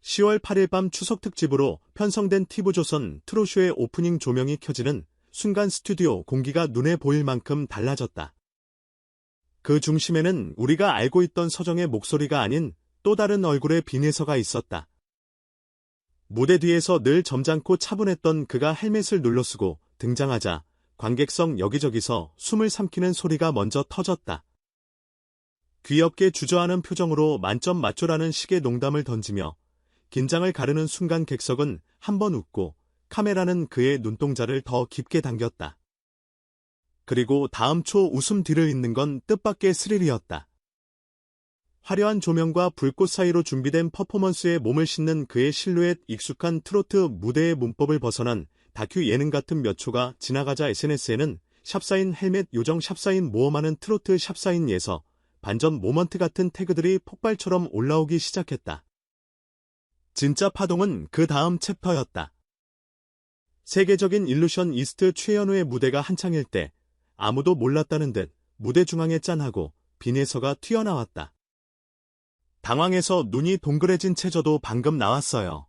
10월 8일 밤 추석 특집으로 편성된 TV조선 트롯쇼의 오프닝 조명이 켜지는 순간 스튜디오 공기가 눈에 보일 만큼 달라졌다. 그 중심에는 우리가 알고 있던 서정의 목소리가 아닌 또 다른 얼굴의 빈혜서가 있었다. 무대 뒤에서 늘 점잖고 차분했던 그가 헬멧을 눌러쓰고 등장하자 관객석 여기저기서 숨을 삼키는 소리가 먼저 터졌다. 귀엽게 주저하는 표정으로 만점 맞죠라는 식의 농담을 던지며 긴장을 가르는 순간 객석은 한 번 웃고 카메라는 그의 눈동자를 더 깊게 당겼다. 그리고 다음 초 웃음 뒤를 잇는 건 뜻밖의 스릴이었다. 화려한 조명과 불꽃 사이로 준비된 퍼포먼스에 몸을 싣는 그의 실루엣 익숙한 트로트 무대의 문법을 벗어난 다큐 예능 같은 몇 초가 지나가자 SNS에는 샵사인 헬멧 요정 샵사인 모험하는 트로트 샵사인 예서 반전 모먼트 같은 태그들이 폭발처럼 올라오기 시작했다. 진짜 파동은 그 다음 챕터였다. 세계적인 일루션 이스트 최연우의 무대가 한창일 때 아무도 몰랐다는 듯 무대 중앙에 짠하고 빈혜서가 튀어나왔다. 당황해서 눈이 동그래진 채 저도 방금 나왔어요.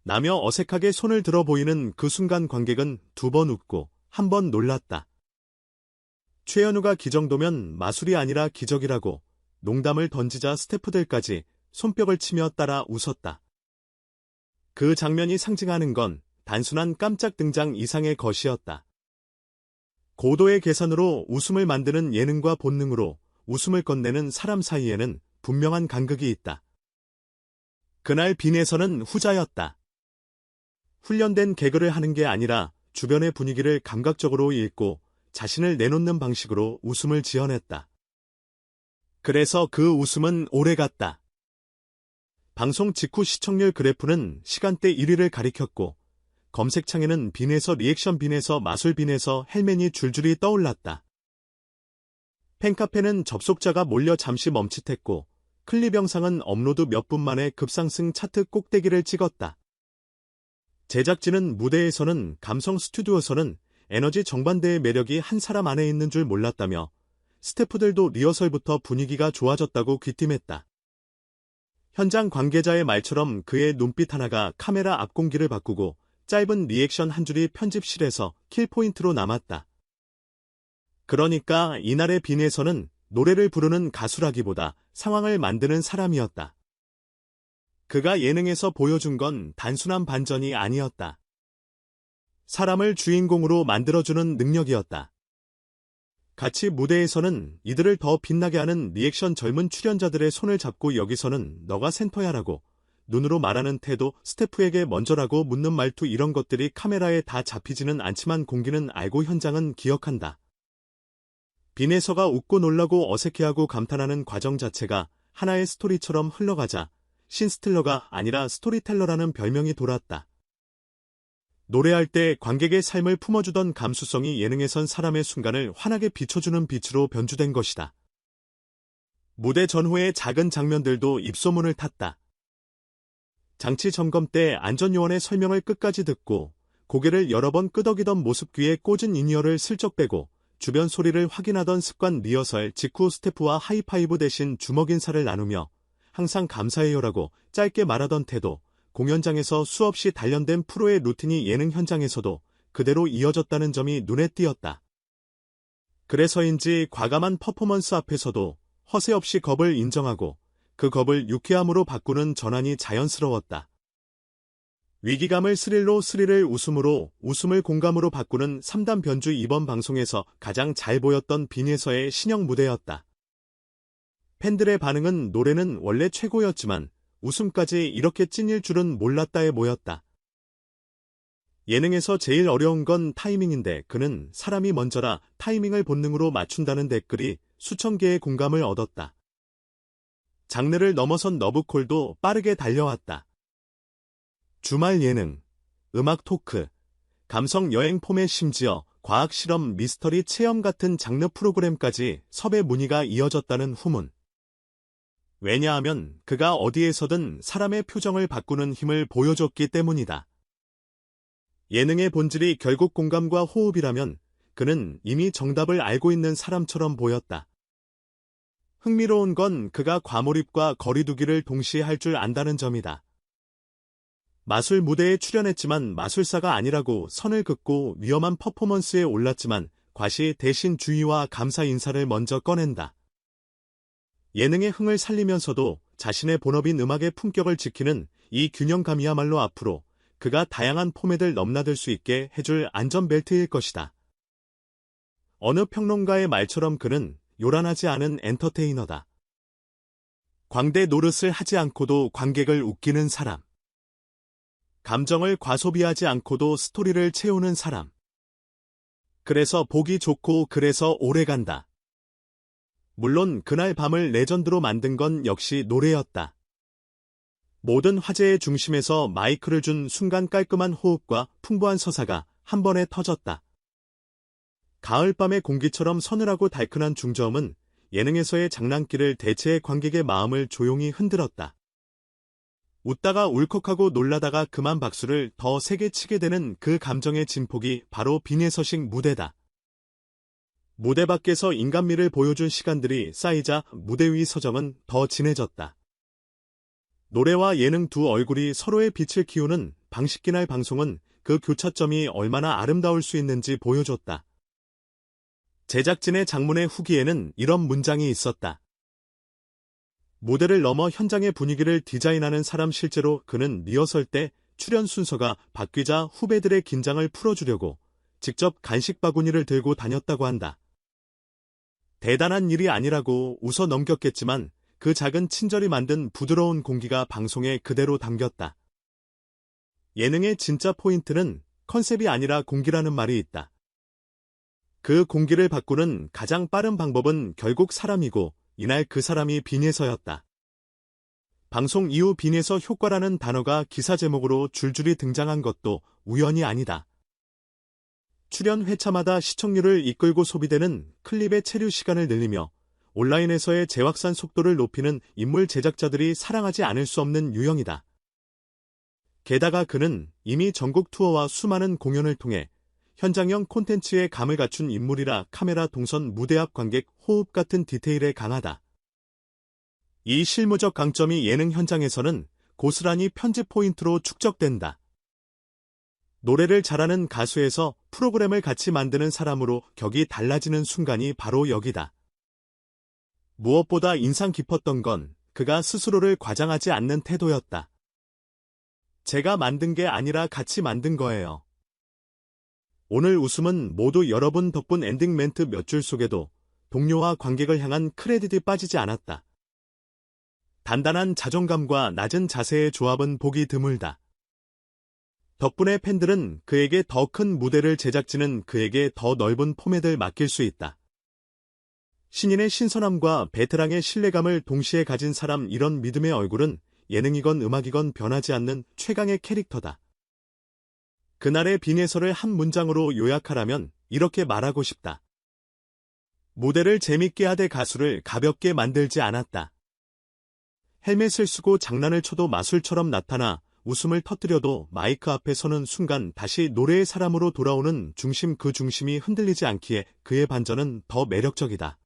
나며 어색하게 손을 들어 보이는 그 순간 관객은 2번 웃고 1번 놀랐다. 최연우가 기정도면 마술이 아니라 기적이라고 농담을 던지자 스태프들까지 손뼉을 치며 따라 웃었다. 그 장면이 상징하는 건 단순한 깜짝 등장 이상의 것이었다. 고도의 계산으로 웃음을 만드는 예능과 본능으로 웃음을 건네는 사람 사이에는 분명한 간극이 있다. 그날 빈혜서는 후자였다. 훈련된 개그를 하는 게 아니라 주변의 분위기를 감각적으로 읽고 자신을 내놓는 방식으로 웃음을 지어냈다. 그래서 그 웃음은 오래갔다. 방송 직후 시청률 그래프는 시간대 1위를 가리켰고 검색창에는 빈혜서 리액션 빈혜서 마술 빈혜서 헬멧이 줄줄이 떠올랐다. 팬카페는 접속자가 몰려 잠시 멈칫했고 클립 영상은 업로드 몇 분 만에 급상승 차트 꼭대기를 찍었다. 제작진은 무대에서는 감성 스튜디오에서는 에너지 정반대의 매력이 한 사람 안에 있는 줄 몰랐다며 스태프들도 리허설부터 분위기가 좋아졌다고 귀띔했다. 현장 관계자의 말처럼 그의 눈빛 하나가 카메라 앞 공기를 바꾸고 짧은 리액션 한 줄이 편집실에서 킬포인트로 남았다. 그러니까 이날의 빈혜서는 노래를 부르는 가수라기보다 상황을 만드는 사람이었다. 그가 예능에서 보여준 건 단순한 반전이 아니었다. 사람을 주인공으로 만들어주는 능력이었다. 같이 무대에서는 이들을 더 빛나게 하는 리액션 젊은 출연자들의 손을 잡고 여기서는 너가 센터야라고 눈으로 말하는 태도, 스태프에게 먼저라고 묻는 말투 이런 것들이 카메라에 다 잡히지는 않지만 공기는 알고 현장은 기억한다. 빈혜서가 웃고 놀라고 어색해하고 감탄하는 과정 자체가 하나의 스토리처럼 흘러가자 신스틸러가 아니라 스토리텔러라는 별명이 돌았다. 노래할 때 관객의 삶을 품어주던 감수성이 예능에선 사람의 순간을 환하게 비춰주는 빛으로 변주된 것이다. 무대 전후의 작은 장면들도 입소문을 탔다. 장치 점검 때 안전요원의 설명을 끝까지 듣고 고개를 여러 번 끄덕이던 모습 귀에 꽂은 인이어를 슬쩍 빼고 주변 소리를 확인하던 습관 리허설 직후 스태프와 하이파이브 대신 주먹 인사를 나누며 항상 감사해요라고 짧게 말하던 태도, 공연장에서 수없이 단련된 프로의 루틴이 예능 현장에서도 그대로 이어졌다는 점이 눈에 띄었다. 그래서인지 과감한 퍼포먼스 앞에서도 허세 없이 겁을 인정하고 그 겁을 유쾌함으로 바꾸는 전환이 자연스러웠다. 위기감을 스릴로 스릴을 웃음으로 웃음을 공감으로 바꾸는 3단 변주 이번 방송에서 가장 잘 보였던 빈혜서의 신형 무대였다. 팬들의 반응은 노래는 원래 최고였지만 웃음까지 이렇게 찐일 줄은 몰랐다에 모였다. 예능에서 제일 어려운 건 타이밍인데 그는 사람이 먼저라 타이밍을 본능으로 맞춘다는 댓글이 수천 개의 공감을 얻었다. 장르를 넘어선 러브콜도 빠르게 달려왔다. 주말 예능, 음악 토크, 감성 여행 포맷 심지어 과학 실험 미스터리 체험 같은 장르 프로그램까지 섭외 문의가 이어졌다는 후문. 왜냐하면 그가 어디에서든 사람의 표정을 바꾸는 힘을 보여줬기 때문이다. 예능의 본질이 결국 공감과 호흡이라면 그는 이미 정답을 알고 있는 사람처럼 보였다. 흥미로운 건 그가 과몰입과 거리두기를 동시에 할 줄 안다는 점이다. 마술 무대에 출연했지만 마술사가 아니라고 선을 긋고 위험한 퍼포먼스에 올랐지만 과시 대신 주의와 감사 인사를 먼저 꺼낸다. 예능의 흥을 살리면서도 자신의 본업인 음악의 품격을 지키는 이 균형감이야말로 앞으로 그가 다양한 포맷을 넘나들 수 있게 해줄 안전벨트일 것이다. 어느 평론가의 말처럼 그는 요란하지 않은 엔터테이너다. 광대 노릇을 하지 않고도 관객을 웃기는 사람. 감정을 과소비하지 않고도 스토리를 채우는 사람. 그래서 보기 좋고 그래서 오래간다. 물론 그날 밤을 레전드로 만든 건 역시 노래였다. 모든 화제의 중심에서 마이크를 준 순간 깔끔한 호흡과 풍부한 서사가 한 번에 터졌다. 가을밤의 공기처럼 서늘하고 달큰한 중저음은 예능에서의 장난기를 대체해 관객의 마음을 조용히 흔들었다. 웃다가 울컥하고 놀라다가 그만 박수를 더 세게 치게 되는 그 감정의 진폭이 바로 빈예서식 무대다. 무대 밖에서 인간미를 보여준 시간들이 쌓이자 무대 위 서정은 더 진해졌다. 노래와 예능 두 얼굴이 서로의 빛을 키우는 방식기날 방송은 그 교차점이 얼마나 아름다울 수 있는지 보여줬다. 제작진의 장문의 후기에는 이런 문장이 있었다. 무대를 넘어 현장의 분위기를 디자인하는 사람 실제로 그는 리허설 때 출연 순서가 바뀌자 후배들의 긴장을 풀어주려고 직접 간식 바구니를 들고 다녔다고 한다. 대단한 일이 아니라고 웃어 넘겼겠지만 그 작은 친절이 만든 부드러운 공기가 방송에 그대로 담겼다. 예능의 진짜 포인트는 컨셉이 아니라 공기라는 말이 있다. 그 공기를 바꾸는 가장 빠른 방법은 결국 사람이고 이날 그 사람이 빈예서였다. 방송 이후 빈예서 효과라는 단어가 기사 제목으로 줄줄이 등장한 것도 우연이 아니다. 출연 회차마다 시청률을 이끌고 소비되는 클립의 체류 시간을 늘리며 온라인에서의 재확산 속도를 높이는 인물 제작자들이 사랑하지 않을 수 없는 유형이다. 게다가 그는 이미 전국 투어와 수많은 공연을 통해 현장형 콘텐츠에 감을 갖춘 인물이라 카메라 동선 무대 앞 관객 호흡 같은 디테일에 강하다. 이 실무적 강점이 예능 현장에서는 고스란히 편집 포인트로 축적된다. 노래를 잘하는 가수에서 프로그램을 같이 만드는 사람으로 격이 달라지는 순간이 바로 여기다. 무엇보다 인상 깊었던 건 그가 스스로를 과장하지 않는 태도였다. 제가 만든 게 아니라 같이 만든 거예요. 오늘 웃음은 모두 여러분 덕분 엔딩 멘트 몇 줄 속에도 동료와 관객을 향한 크레딧이 빠지지 않았다. 단단한 자존감과 낮은 자세의 조합은 보기 드물다. 덕분에 팬들은 그에게 더 큰 무대를 제작진은 그에게 더 넓은 포맷을 맡길 수 있다. 신인의 신선함과 베테랑의 신뢰감을 동시에 가진 사람 이런 믿음의 얼굴은 예능이건 음악이건 변하지 않는 최강의 캐릭터다. 그날의 빈예서를 한 문장으로 요약하라면 이렇게 말하고 싶다. 무대를 재밌게 하되 가수를 가볍게 만들지 않았다. 헬멧을 쓰고 장난을 쳐도 마술처럼 나타나 웃음을 터뜨려도 마이크 앞에 서는 순간 다시 노래의 사람으로 돌아오는 중심 그 중심이 흔들리지 않기에 그의 반전은 더 매력적이다.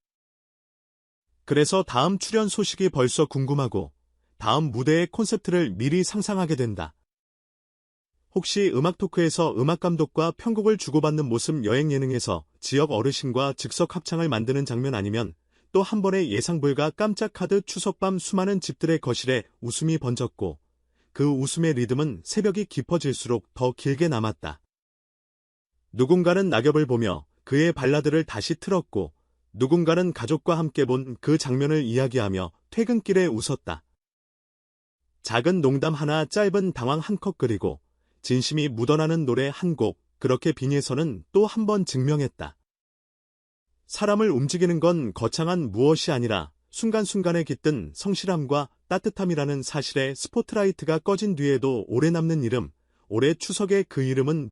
그래서 다음 출연 소식이 벌써 궁금하고 다음 무대의 콘셉트를 미리 상상하게 된다. 혹시 음악 토크에서 음악 감독과 편곡을 주고받는 모습 여행 예능에서 지역 어르신과 즉석 합창을 만드는 장면 아니면 또 한 번의 예상 불가 깜짝 카드 추석밤 수많은 집들의 거실에 웃음이 번졌고 그 웃음의 리듬은 새벽이 깊어질수록 더 길게 남았다. 누군가는 낙엽을 보며 그의 발라드를 다시 틀었고 누군가는 가족과 함께 본 그 장면을 이야기하며 퇴근길에 웃었다. 작은 농담 하나 짧은 당황 한 컷 그리고 진심이 묻어나는 노래 한 곡, 그렇게 빈예서는 또 한 번 증명했다. 사람을 움직이는 건 거창한 무엇이 아니라 순간순간에 깃든 성실함과 따뜻함이라는 사실에 스포트라이트가 꺼진 뒤에도 오래 남는 이름, 올해 추석의 그 이름은